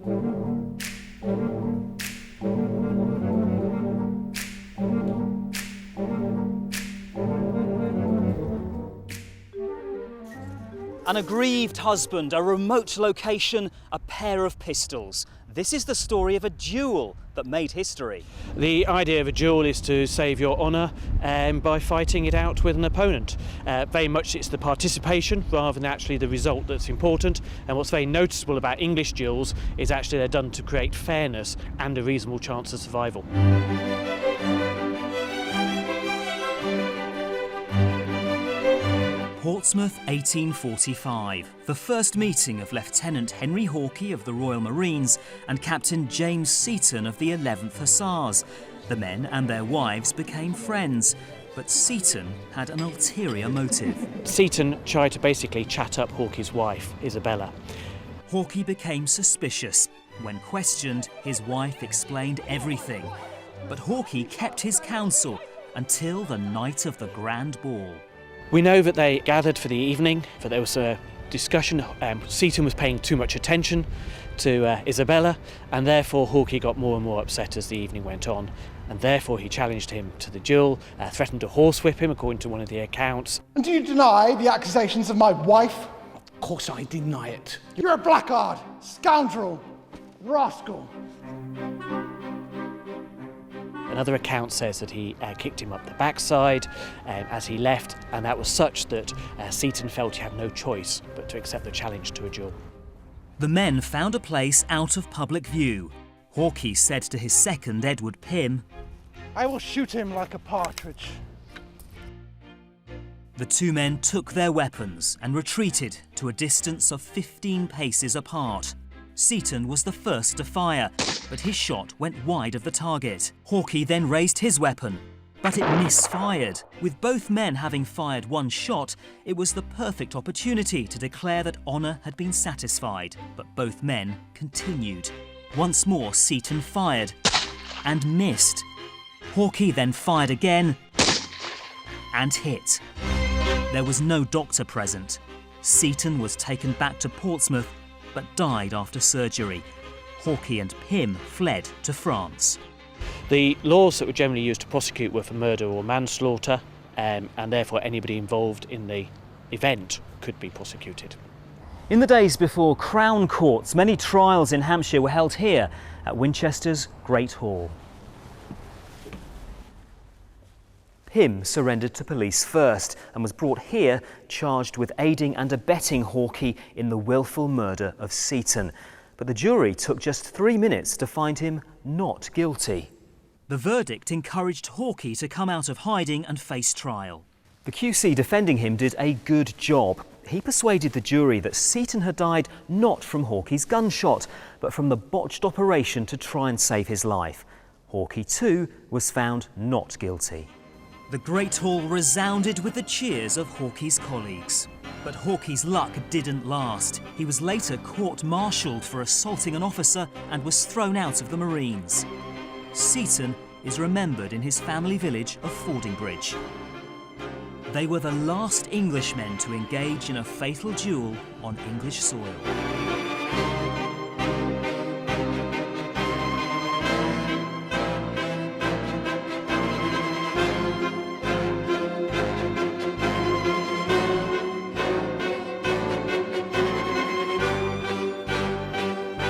An aggrieved husband, a remote location, a pair of pistols. This is the story of a duel that made history. The idea of a duel is to save your honour by fighting it out with an opponent. Very much it's the participation rather than actually the result that's important, and what's very noticeable about English duels is actually they're done to create fairness and a reasonable chance of survival. Portsmouth, 1845. The first meeting of Lieutenant Henry Hawkey of the Royal Marines and Captain James Seaton of the 11th Hussars. The men and their wives became friends, but Seaton had an ulterior motive. Seaton tried to basically chat up Hawkey's wife, Isabella. Hawkey became suspicious. When questioned, his wife explained everything. But Hawkey kept his counsel until the night of the grand ball. We know that they gathered for the evening, but there was a discussion. Seaton was paying too much attention to Isabella, and therefore Hawkey got more and more upset as the evening went on, and therefore he challenged him to the duel, threatened to horsewhip him according to one of the accounts. And do you deny the accusations of my wife? Of course I deny it. You're a blackguard, scoundrel, rascal. Another account says that he kicked him up the backside as he left, and that was such that Seaton felt he had no choice but to accept the challenge to a duel. The men found a place out of public view. Hawkey said to his second, Edward Pym, I will shoot him like a partridge. The two men took their weapons and retreated to a distance of 15 paces apart. Seaton was the first to fire, but his shot went wide of the target. Hawkey then raised his weapon, but it misfired. With both men having fired one shot, it was the perfect opportunity to declare that honour had been satisfied, but both men continued. Once more, Seaton fired and missed. Hawkey then fired again and hit. There was no doctor present. Seaton was taken back to Portsmouth but died after surgery. Hawkey and Pym fled to France. The laws that were generally used to prosecute were for murder or manslaughter, and therefore anybody involved in the event could be prosecuted. In the days before Crown Courts, many trials in Hampshire were held here at Winchester's Great Hall. Pym surrendered to police first and was brought here charged with aiding and abetting Hawkey in the willful murder of Seaton. But the jury took just 3 minutes to find him not guilty. The verdict encouraged Hawkey to come out of hiding and face trial. The QC defending him did a good job. He persuaded the jury that Seaton had died not from Hawkey's gunshot, but from the botched operation to try and save his life. Hawkey too was found not guilty. The Great Hall resounded with the cheers of Hawkey's colleagues. But Hawkey's luck didn't last. He was later court-martialed for assaulting an officer and was thrown out of the Marines. Seaton is remembered in his family village of Fordingbridge. They were the last Englishmen to engage in a fatal duel on English soil.